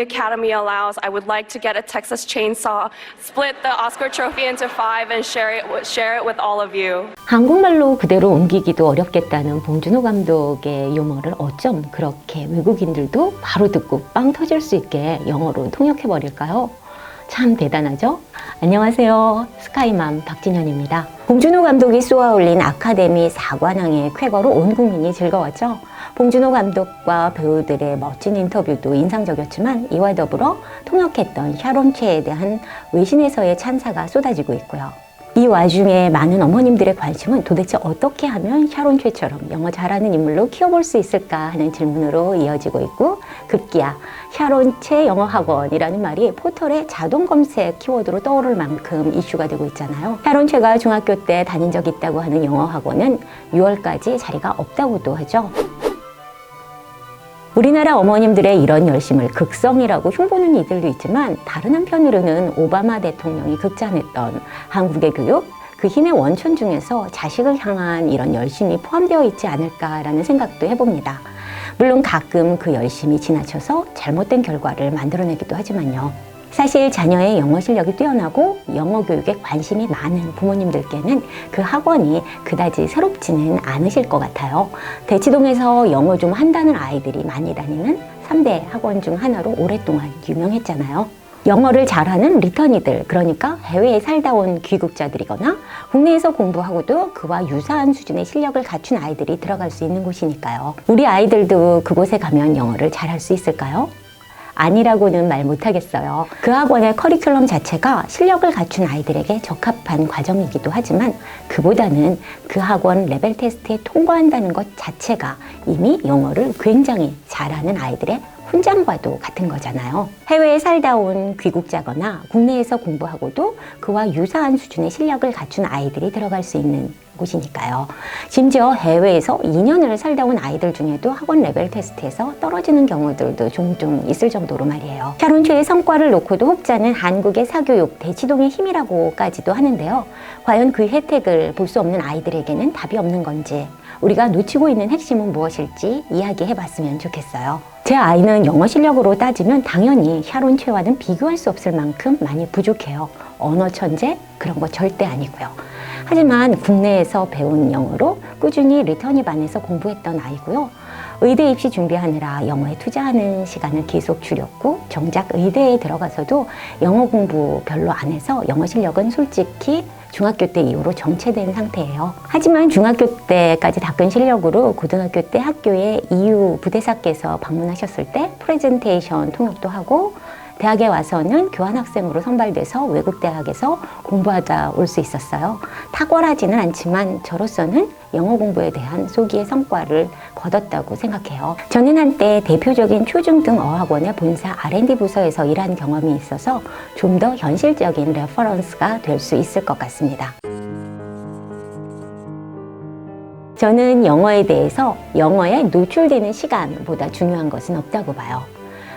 Academy allows, I would like to get a Texas chainsaw, split the Oscar trophy into 5 and share it with all of you. 한국말로 그대로 옮기기도 어렵겠다는 봉준호 감독의 유머를 어쩜 그렇게 외국인들도 바로 듣고 빵 터질 수 있게 영어로 통역해버릴까요? 참 대단하죠? 안녕하세요. 스카이맘 박진현입니다. 봉준호 감독이 쏘아올린 아카데미 4관왕의 쾌거로 온 국민이 즐거웠죠. 봉준호 감독과 배우들의 멋진 인터뷰도 인상적이었지만 이와 더불어 통역했던 샤론 최에 대한 외신에서의 찬사가 쏟아지고 있고요. 이 와중에 많은 어머님들의 관심은 도대체 어떻게 하면 샤론 최처럼 영어 잘하는 인물로 키워볼 수 있을까 하는 질문으로 이어지고 있고, 급기야 샤론 최 영어학원이라는 말이 포털의 자동 검색 키워드로 떠오를 만큼 이슈가 되고 있잖아요. 샤론 최가 중학교 때 다닌 적 있다고 하는 영어학원은 6월까지 자리가 없다고도 하죠. 우리나라 어머님들의 이런 열심을 극성이라고 흉보는 이들도 있지만, 다른 한편으로는 오바마 대통령이 극찬했던 한국의 교육, 그 힘의 원천 중에서 자식을 향한 이런 열심이 포함되어 있지 않을까라는 생각도 해봅니다. 물론 가끔 그 열심이 지나쳐서 잘못된 결과를 만들어내기도 하지만요. 사실 자녀의 영어 실력이 뛰어나고 영어 교육에 관심이 많은 부모님들께는 그 학원이 그다지 새롭지는 않으실 것 같아요. 대치동에서 영어 좀 한다는 아이들이 많이 다니는 3대 학원 중 하나로 오랫동안 유명했잖아요. 영어를 잘하는 리터니들, 그러니까 해외에 살다 온 귀국자들이거나 국내에서 공부하고도 그와 유사한 수준의 실력을 갖춘 아이들이 들어갈 수 있는 곳이니까요. 우리 아이들도 그곳에 가면 영어를 잘할 수 있을까요? 아니라고는 말 못하겠어요. 그 학원의 커리큘럼 자체가 실력을 갖춘 아이들에게 적합한 과정이기도 하지만, 그보다는 그 학원 레벨 테스트에 통과한다는 것 자체가 이미 영어를 굉장히 잘하는 아이들의 훈장과도 같은 거잖아요. 해외에 살다 온 귀국자거나 국내에서 공부하고도 그와 유사한 수준의 실력을 갖춘 아이들이 들어갈 수 있는 곳이니까요. 심지어 해외에서 2년을 살다 온 아이들 중에도 학원 레벨 테스트에서 떨어지는 경우들도 종종 있을 정도로 말이에요. 샤론 최의 성과를 놓고도 혹자는 한국의 사교육 대치동의 힘이라고까지도 하는데요. 과연 그 혜택을 볼 수 없는 아이들에게는 답이 없는 건지, 우리가 놓치고 있는 핵심은 무엇일지 이야기해봤으면 좋겠어요. 제 아이는 영어 실력으로 따지면 당연히 샤론 최와는 비교할 수 없을 만큼 많이 부족해요. 언어 천재? 그런 거 절대 아니고요. 하지만 국내에서 배운 영어로 꾸준히 리터니 반에서 공부했던 아이고요. 의대 입시 준비하느라 영어에 투자하는 시간을 계속 줄였고, 정작 의대에 들어가서도 영어 공부 별로 안 해서 영어 실력은 솔직히 중학교 때 이후로 정체된 상태예요. 하지만 중학교 때까지 닦은 실력으로 고등학교 때 학교에 EU 부대사께서 방문하셨을 때 프레젠테이션 통역도 하고, 대학에 와서는 교환학생으로 선발돼서 외국 대학에서 공부하다 올 수 있었어요. 탁월하지는 않지만 저로서는 영어 공부에 대한 소기의 성과를 거뒀다고 생각해요. 저는 한때 대표적인 초중등 어학원의 본사 R&D 부서에서 일한 경험이 있어서 좀 더 현실적인 레퍼런스가 될 수 있을 것 같습니다. 저는 영어에 대해서 영어에 노출되는 시간보다 중요한 것은 없다고 봐요.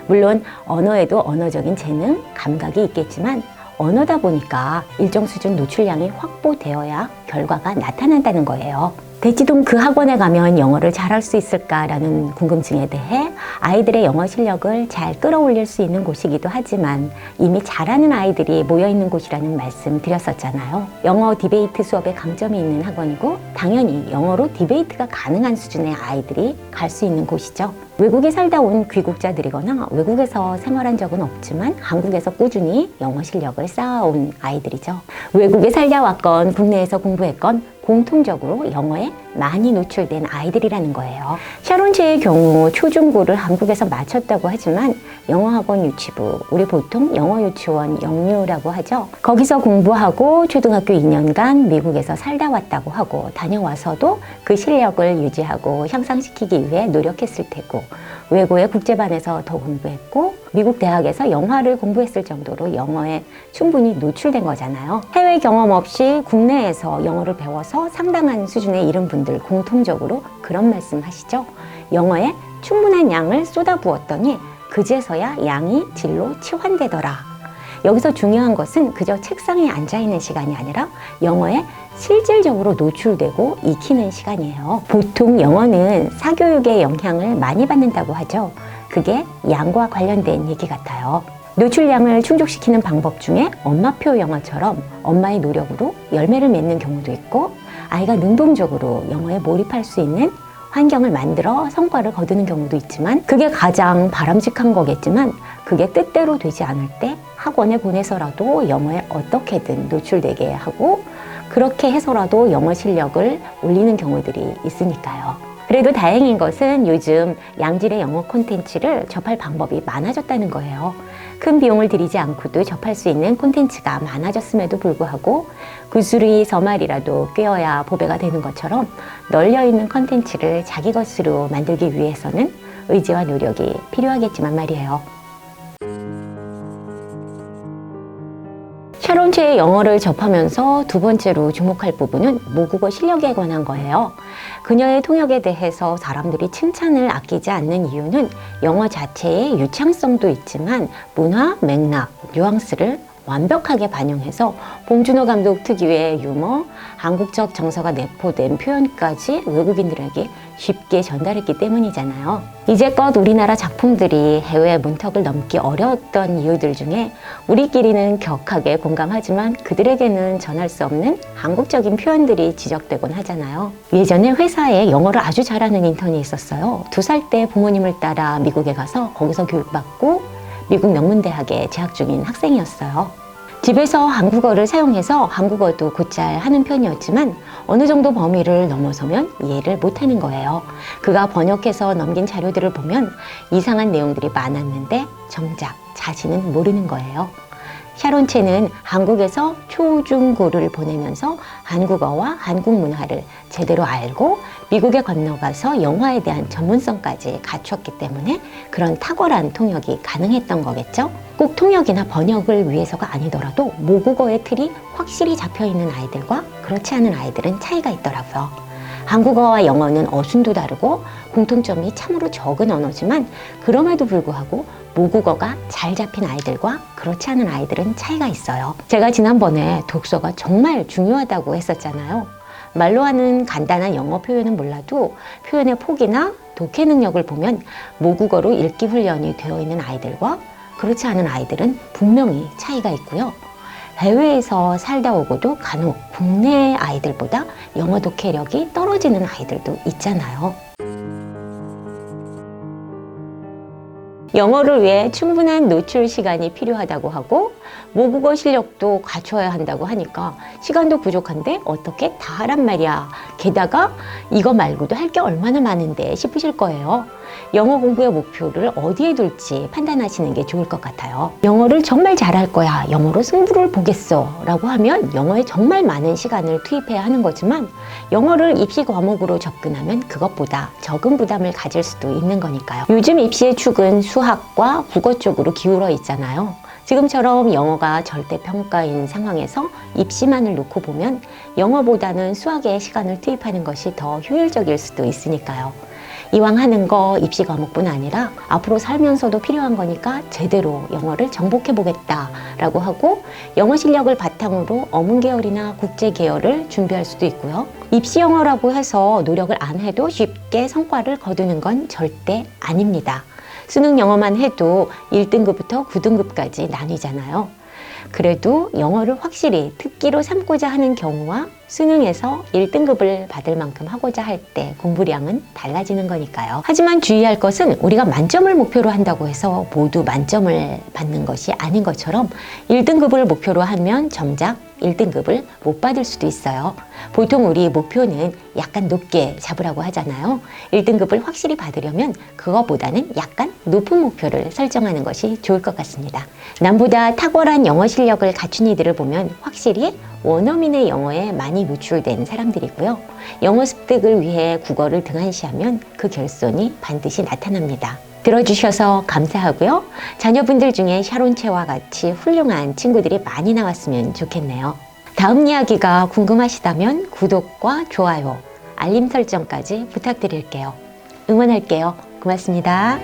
물론 언어에도 언어적인 재능, 감각이 있겠지만 언어다 보니까 일정 수준 노출량이 확보되어야 결과가 나타난다는 거예요. 대치동 그 학원에 가면 영어를 잘할 수 있을까라는 궁금증에 대해 아이들의 영어 실력을 잘 끌어올릴 수 있는 곳이기도 하지만, 이미 잘하는 아이들이 모여있는 곳이라는 말씀 드렸었잖아요. 영어 디베이트 수업에 강점이 있는 학원이고, 당연히 영어로 디베이트가 가능한 수준의 아이들이 갈 수 있는 곳이죠. 외국에 살다 온 귀국자들이거나 외국에서 생활한 적은 없지만 한국에서 꾸준히 영어 실력을 쌓아온 아이들이죠. 외국에 살다 왔건 국내에서 공부했건 공통적으로 영어에 많이 노출된 아이들이라는 거예요. 샤론 최의 경우 초중고를 한국에서 마쳤다고 하지만 영어학원 유치부, 우리 보통 영어 유치원 영유라고 하죠. 거기서 공부하고 초등학교 2년간 미국에서 살다 왔다고 하고, 다녀와서도 그 실력을 유지하고 향상시키기 위해 노력했을 테고, 외고의 국제반에서 더 공부했고, 미국 대학에서 영화를 공부했을 정도로 영어에 충분히 노출된 거잖아요. 해외 경험 없이 국내에서 영어를 배워서 상당한 수준에 이른 분들 공통적으로 그런 말씀 하시죠. 영어에 충분한 양을 쏟아부었더니 그제서야 양이 질로 치환되더라. 여기서 중요한 것은 그저 책상에 앉아있는 시간이 아니라 영어에 실질적으로 노출되고 익히는 시간이에요. 보통 영어는 사교육의 영향을 많이 받는다고 하죠. 그게 양과 관련된 얘기 같아요. 노출량을 충족시키는 방법 중에 엄마표 영어처럼 엄마의 노력으로 열매를 맺는 경우도 있고, 아이가 능동적으로 영어에 몰입할 수 있는 환경을 만들어 성과를 거두는 경우도 있지만, 그게 가장 바람직한 거겠지만 그게 뜻대로 되지 않을 때 학원에 보내서라도 영어에 어떻게든 노출되게 하고, 그렇게 해서라도 영어 실력을 올리는 경우들이 있으니까요. 그래도 다행인 것은 요즘 양질의 영어 콘텐츠를 접할 방법이 많아졌다는 거예요. 큰 비용을 들이지 않고도 접할 수 있는 콘텐츠가 많아졌음에도 불구하고 구슬이 서말이라도 꿰어야 보배가 되는 것처럼 널려있는 콘텐츠를 자기 것으로 만들기 위해서는 의지와 노력이 필요하겠지만 말이에요. 샤론체의 영어를 접하면서 두 번째로 주목할 부분은 모국어 실력에 관한 거예요. 그녀의 통역에 대해서 사람들이 칭찬을 아끼지 않는 이유는 영어 자체의 유창성도 있지만 문화, 맥락, 뉘앙스를 완벽하게 반영해서 봉준호 감독 특유의 유머, 한국적 정서가 내포된 표현까지 외국인들에게 쉽게 전달했기 때문이잖아요. 이제껏 우리나라 작품들이 해외 문턱을 넘기 어려웠던 이유들 중에 우리끼리는 격하게 공감하지만 그들에게는 전할 수 없는 한국적인 표현들이 지적되곤 하잖아요. 예전에 회사에 영어를 아주 잘하는 인턴이 있었어요. 2살 때 부모님을 따라 미국에 가서 거기서 교육받고 미국 명문대학에 재학 중인 학생이었어요. 집에서 한국어를 사용해서 한국어도 곧잘 하는 편이었지만 어느 정도 범위를 넘어서면 이해를 못하는 거예요. 그가 번역해서 넘긴 자료들을 보면 이상한 내용들이 많았는데 정작 자신은 모르는 거예요. 샤론체는 한국에서 초, 중, 고를 보내면서 한국어와 한국 문화를 제대로 알고 미국에 건너가서 영화에 대한 전문성까지 갖췄기 때문에 그런 탁월한 통역이 가능했던 거겠죠? 꼭 통역이나 번역을 위해서가 아니더라도 모국어의 틀이 확실히 잡혀있는 아이들과 그렇지 않은 아이들은 차이가 있더라고요. 한국어와 영어는 어순도 다르고 공통점이 참으로 적은 언어지만 그럼에도 불구하고 모국어가 잘 잡힌 아이들과 그렇지 않은 아이들은 차이가 있어요. 제가 지난번에 독서가 정말 중요하다고 했었잖아요. 말로 하는 간단한 영어 표현은 몰라도 표현의 폭이나 독해 능력을 보면 모국어로 읽기 훈련이 되어 있는 아이들과 그렇지 않은 아이들은 분명히 차이가 있고요. 해외에서 살다 오고도 간혹 국내 아이들보다 영어 독해력이 떨어지는 아이들도 있잖아요. 영어를 위해 충분한 노출 시간이 필요하다고 하고 모국어 실력도 갖춰야 한다고 하니까 시간도 부족한데 어떻게 다 하란 말이야. 게다가 이거 말고도 할 게 얼마나 많은데 싶으실 거예요. 영어 공부의 목표를 어디에 둘지 판단하시는 게 좋을 것 같아요. 영어를 정말 잘할 거야. 영어로 승부를 보겠어. 라고 하면 영어에 정말 많은 시간을 투입해야 하는 거지만 영어를 입시 과목으로 접근하면 그것보다 적은 부담을 가질 수도 있는 거니까요. 요즘 입시의 축은 수학과 국어 쪽으로 기울어 있잖아요. 지금처럼 영어가 절대평가인 상황에서 입시만을 놓고 보면 영어보다는 수학에 시간을 투입하는 것이 더 효율적일 수도 있으니까요. 이왕 하는 거 입시 과목뿐 아니라 앞으로 살면서도 필요한 거니까 제대로 영어를 정복해보겠다 라고 하고 영어 실력을 바탕으로 어문 계열이나 국제 계열을 준비할 수도 있고요. 입시 영어라고 해서 노력을 안 해도 쉽게 성과를 거두는 건 절대 아닙니다. 수능 영어만 해도 1등급부터 9등급까지 나뉘잖아요. 그래도 영어를 확실히 특기로 삼고자 하는 경우와 수능에서 1등급을 받을 만큼 하고자 할 때 공부량은 달라지는 거니까요. 하지만 주의할 것은 우리가 만점을 목표로 한다고 해서 모두 만점을 받는 것이 아닌 것처럼 1등급을 목표로 하면 정작 1등급을 못 받을 수도 있어요. 보통 우리 목표는 약간 높게 잡으라고 하잖아요. 1등급을 확실히 받으려면 그거보다는 약간 높은 목표를 설정하는 것이 좋을 것 같습니다. 남보다 탁월한 영어 실력을 갖춘 이들을 보면 확실히 원어민의 영어에 많이 노출된 사람들이고요. 영어 습득을 위해 국어를 등한시하면 그 결손이 반드시 나타납니다. 들어주셔서 감사하고요. 자녀분들 중에 샤론체와 같이 훌륭한 친구들이 많이 나왔으면 좋겠네요. 다음 이야기가 궁금하시다면 구독과 좋아요, 알림 설정까지 부탁드릴게요. 응원할게요. 고맙습니다.